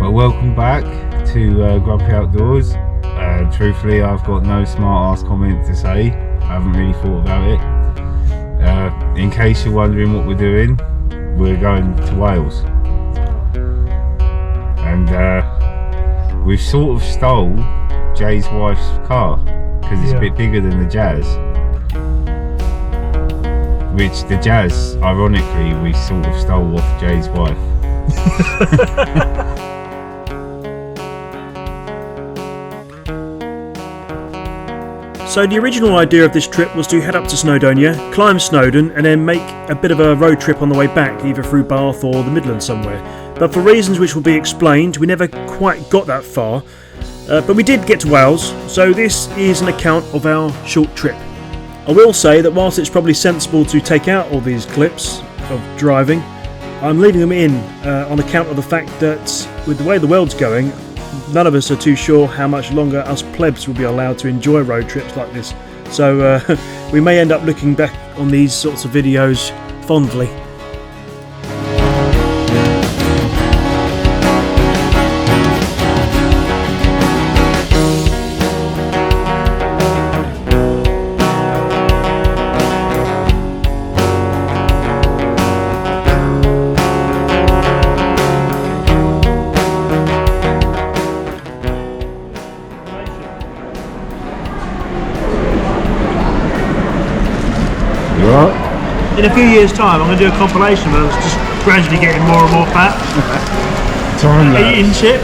Well, welcome back to Grumpy Outdoors. Truthfully, I've got no smart ass comment to say. I haven't really thought about it. In case you're wondering what we're doing, we're going to Wales. And we've sort of stole Jay's wife's car because it's a bit bigger than the Jazz. Which the Jazz, ironically, we sort of stole off Jay's wife. So the original idea of this trip was to head up to Snowdonia, climb Snowdon and then make a bit of a road trip on the way back, either through Bath or the Midlands somewhere. But for reasons which will be explained, we never quite got that far. But we did get to Wales, so this is an account of our short trip. I will say that whilst it's probably sensible to take out all these clips of driving, I'm leaving them in on account of the fact that with the way the world's going, none of us are too sure how much longer us plebs will be allowed to enjoy road trips like this. So we may end up looking back on these sorts of videos fondly. In a few years' time, I'm going to do a compilation where it's just gradually getting more and more fat. Eating shit.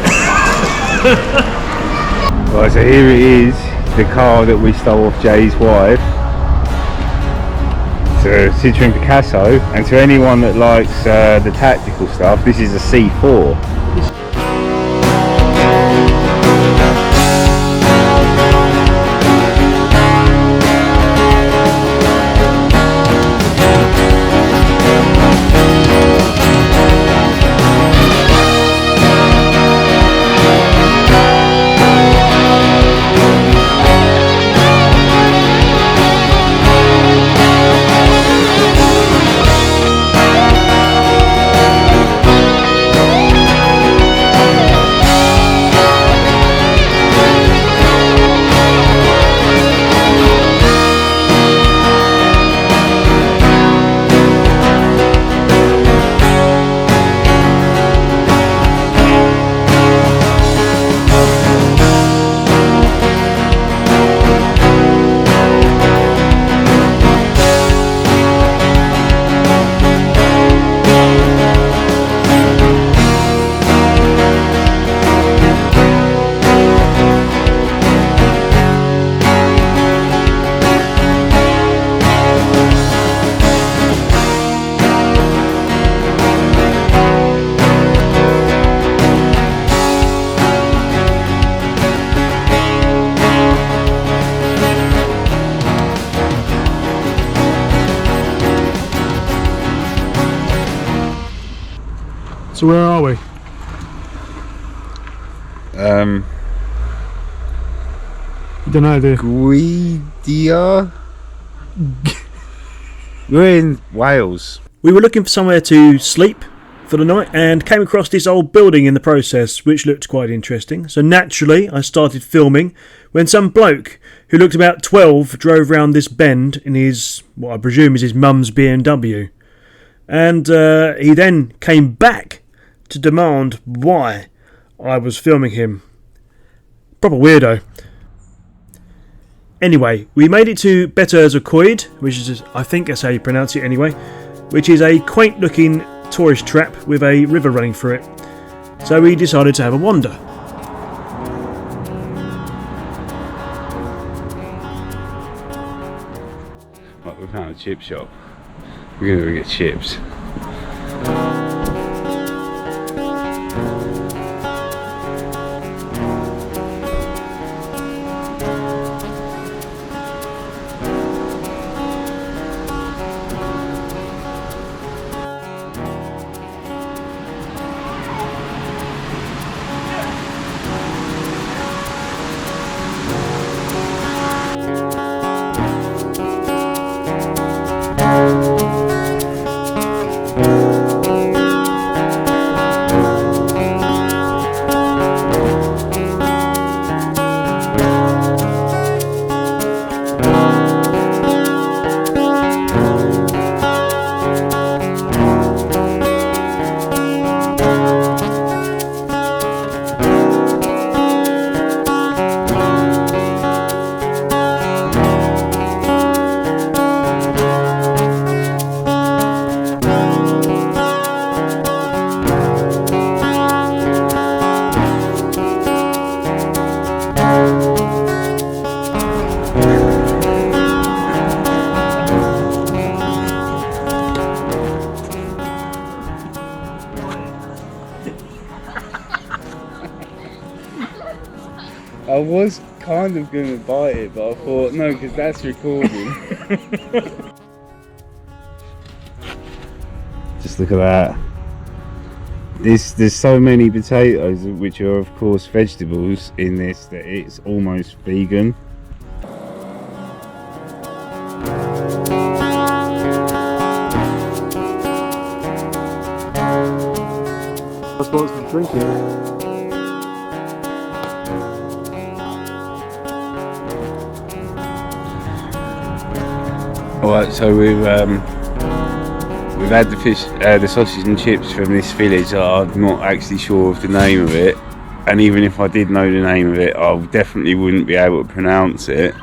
Right, so here it is, the car that we stole off Jay's wife. It's a Citroen Picasso, and to anyone that likes the tactical stuff, this is a C4. So where are we? Don't know, do you? Gwydia? We're in Wales. We were looking for somewhere to sleep for the night and came across this old building in the process, which looked quite interesting. So naturally, I started filming when some bloke who looked about 12 drove round this bend in his, what I presume is his mum's BMW. And he then came back to demand why I was filming him. Proper weirdo. Anyway, we made it to Coed, which is, I think that's how you pronounce it anyway, which is a quaint looking tourist trap with a river running through it. So we decided to have a wander. Right, we found a chip shop. We're going to go get chips. I was kind of going to bite it, but I thought, no, because that's recording. Just look at that. There's so many potatoes, which are of course vegetables, in this that it's almost vegan. That's what's for drinking. Alright, so we've had the sausage and chips from this village. I'm not actually sure of the name of it, and even if I did know the name of it, I definitely wouldn't be able to pronounce it.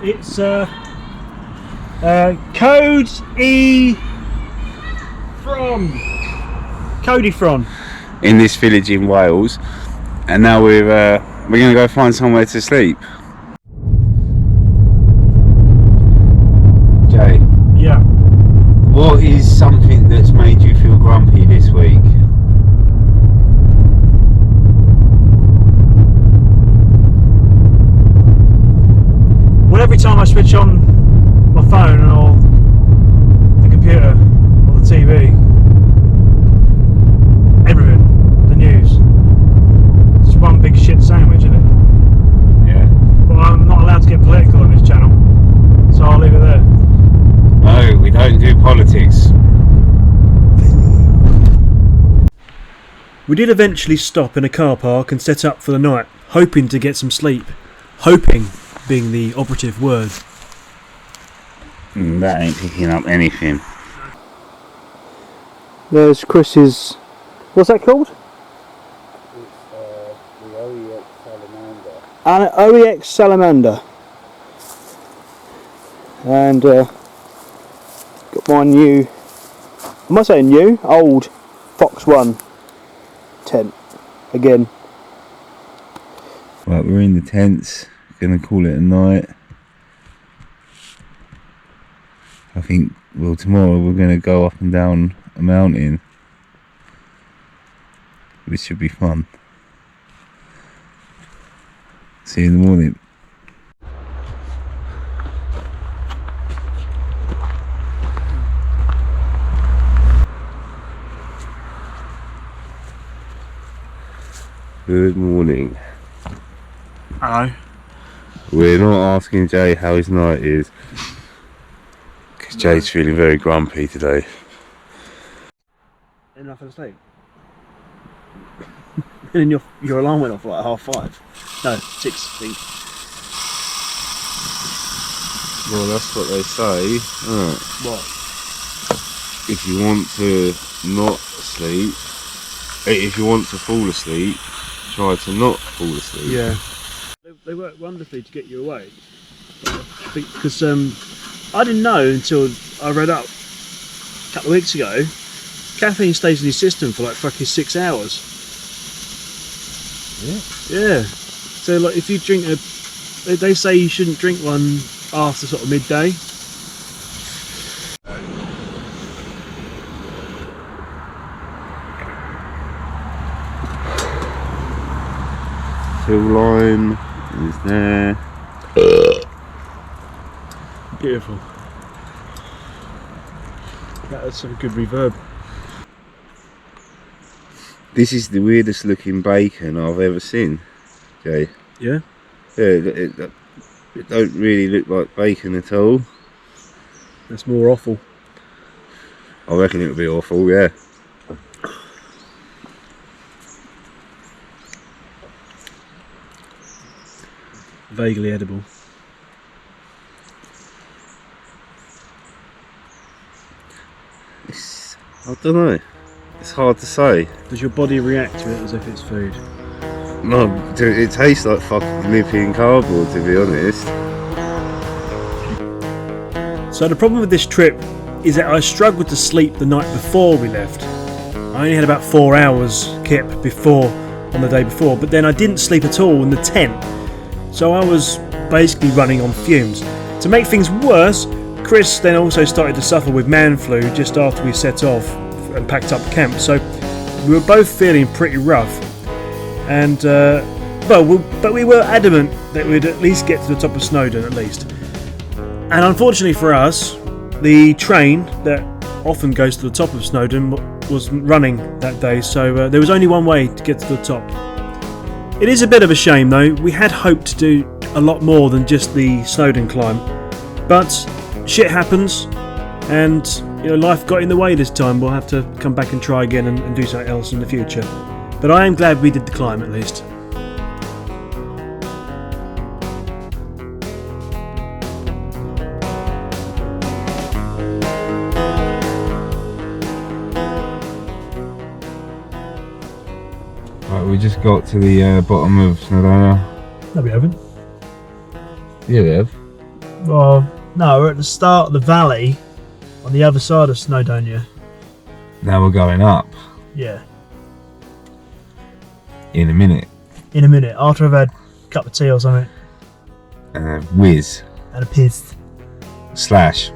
It's Cody from In this village in Wales, and now we're going to go find somewhere to sleep. Jay, yeah. what is something that's made you feel grumpy this week? Well, every time I switch on my phone or the computer or the TV, everything, the news, it's one big shit sandwich, isn't it? Yeah. But I'm not allowed to get political on this channel, so I'll leave it there. No, we don't do politics. We did eventually stop in a car park and set up for the night, hoping to get some sleep. Hoping being the operative word. That ain't picking up anything. There's Chris's... what's that called? It's the OEX Salamander. An OEX Salamander. And got my new... am I saying new? Old Fox 1 tent. Again. Right, we're in the tents. Gonna call it a night. I think, well, tomorrow we're gonna go up and down a mountain, which should be fun. See you in the morning. Good morning. Hello. We're not asking Jay how his night is, because Jay's feeling very grumpy today. Enough of sleep. And then your alarm went off like 5:30. No, 6 I think. Well, that's what they say. What? If you want to not sleep, if you want to fall asleep, try to not fall asleep. Yeah. They work wonderfully to get you away. Because I didn't know until I read up a couple of weeks ago, caffeine stays in your system for like fucking 6 hours. Yeah. Yeah. So like if you drink they say you shouldn't drink one after sort of midday. Fill line is there. Beautiful. That has some good reverb. This is the weirdest looking bacon I've ever seen, Jay. Yeah? Yeah, it don't really look like bacon at all. That's more awful. I reckon it would be awful, yeah. Vaguely edible. I don't know. It's hard to say. Does your body react to it as if it's food? No, dude, it tastes like fucking living cardboard, to be honest. So the problem with this trip is that I struggled to sleep the night before we left. I only had about 4 hours kip before on the day before, but then I didn't sleep at all in the tent. So I was basically running on fumes. To make things worse, Chris then also started to suffer with man flu just after we set off and packed up camp. So we were both feeling pretty rough. And But we were adamant that we'd at least get to the top of Snowdon at least. And unfortunately for us, the train that often goes to the top of Snowdon was running that day, so there was only one way to get to the top. It is a bit of a shame though. We had hoped to do a lot more than just the Snowdon climb, but shit happens, and life got in the way this time. We'll have to come back and try again and do something else in the future. But I am glad we did the climb at least. Right, we just got to the bottom of Snowdon. No, we haven't. Yeah, we have. Well, no, we're at the start of the valley on the other side of Snowdonia. Now we're going up. Yeah. In a minute. In a minute, after I've had a cup of tea or something. Whiz. And a piss. Slash.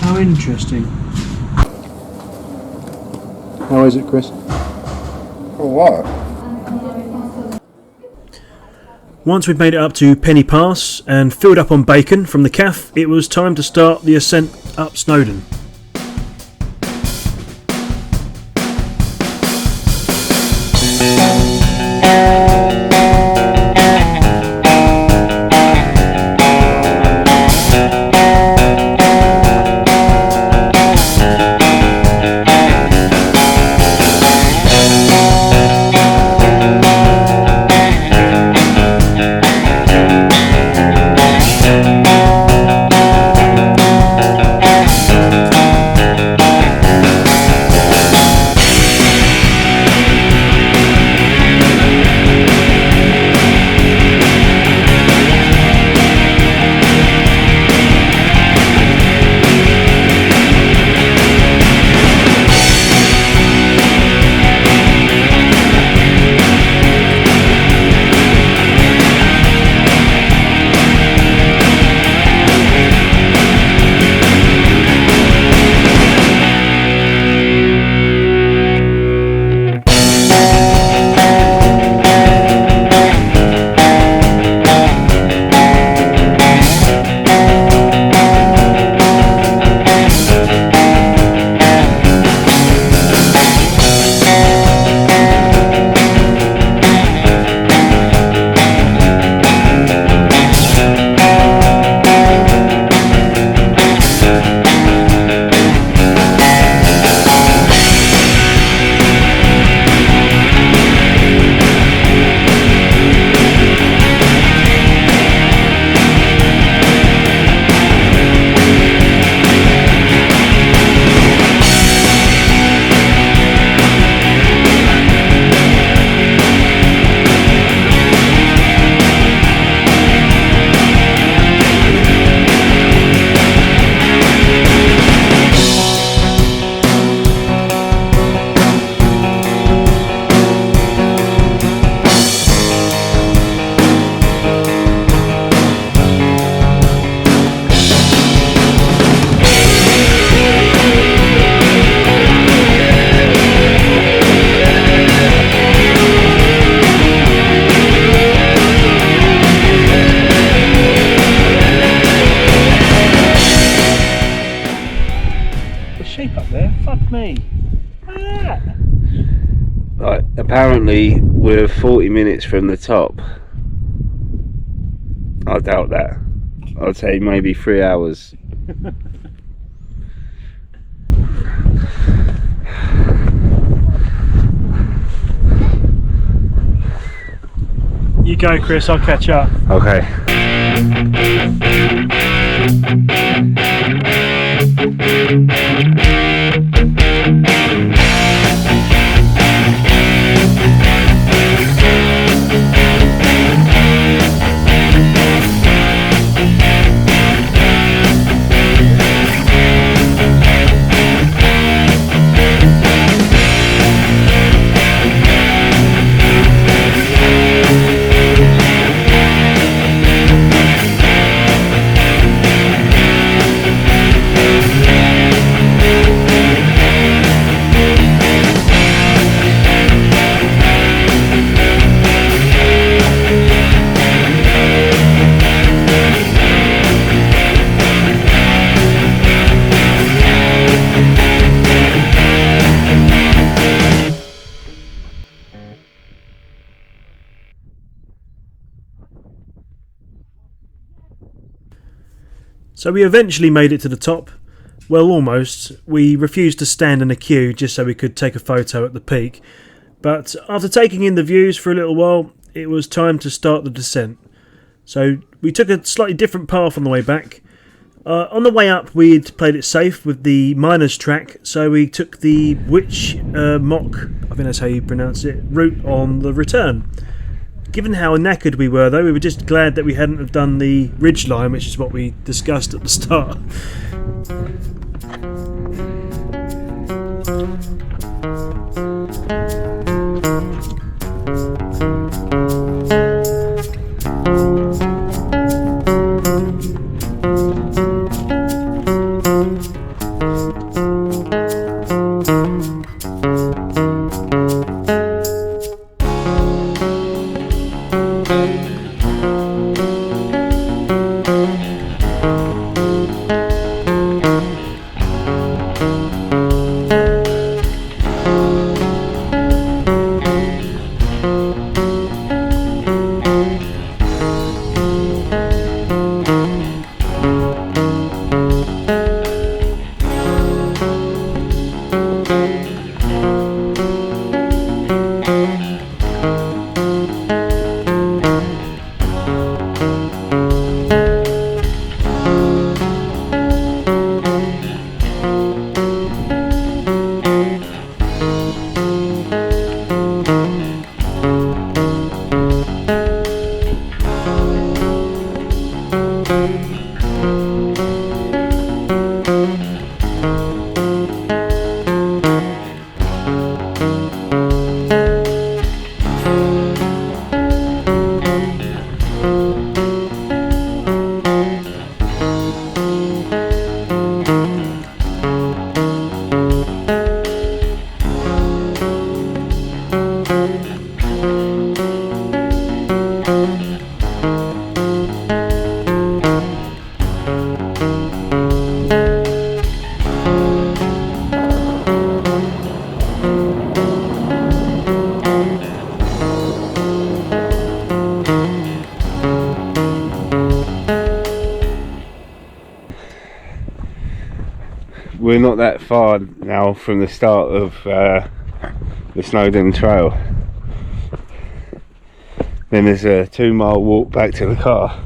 How interesting. How is it, Chris? For what? Once we'd made it up to Penny Pass and filled up on bacon from the caff, it was time to start the ascent up Snowdon. Apparently we're 40 minutes from the top. I doubt that. I'd say maybe 3 hours. You go, Chris, I'll catch up. Okay. So we eventually made it to the top. Well, almost. We refused to stand in a queue just so we could take a photo at the peak. But after taking in the views for a little while, it was time to start the descent. So we took a slightly different path on the way back. On the way up, we'd played it safe with the miners track, so we took the Witch Mock, I think that's how you pronounce it, route on the return. Given how knackered we were, though, we were just glad that we hadn't have done the ridge line, which is what we discussed at the start. We're not that far now from the start of the Snowdon Trail. Then there's a 2-mile walk back to the car.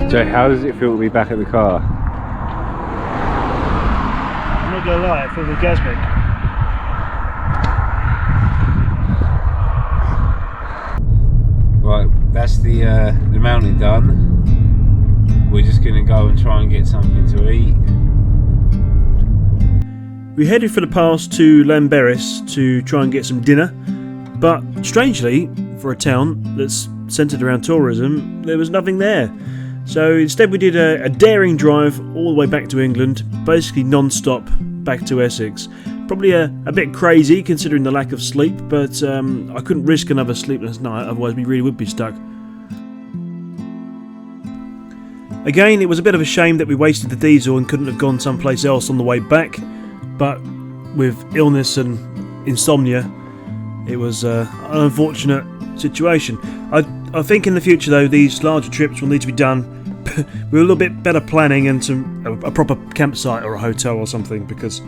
Jay, how does it feel to be back at the car? I'm not gonna lie, it feels orgasmic. Right, that's the mountain done. We're just gonna go and try and get something to eat. We headed for the pass to Lamberis to try and get some dinner, but strangely, for a town that's centred around tourism, there was nothing there. So instead we did a daring drive all the way back to England, basically non-stop back to Essex. Probably a bit crazy considering the lack of sleep, but I couldn't risk another sleepless night, otherwise we really would be stuck. Again, it was a bit of a shame that we wasted the diesel and couldn't have gone someplace else on the way back, but with illness and insomnia, it was an unfortunate situation. I think in the future though, these larger trips will need to be done with a little bit better planning and a proper campsite or a hotel or something, because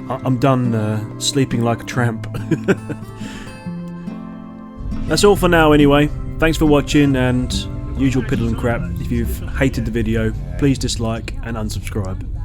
I'm done sleeping like a tramp. That's all for now anyway. Thanks for watching, and usual piddle and crap. If you've hated the video, please dislike and unsubscribe.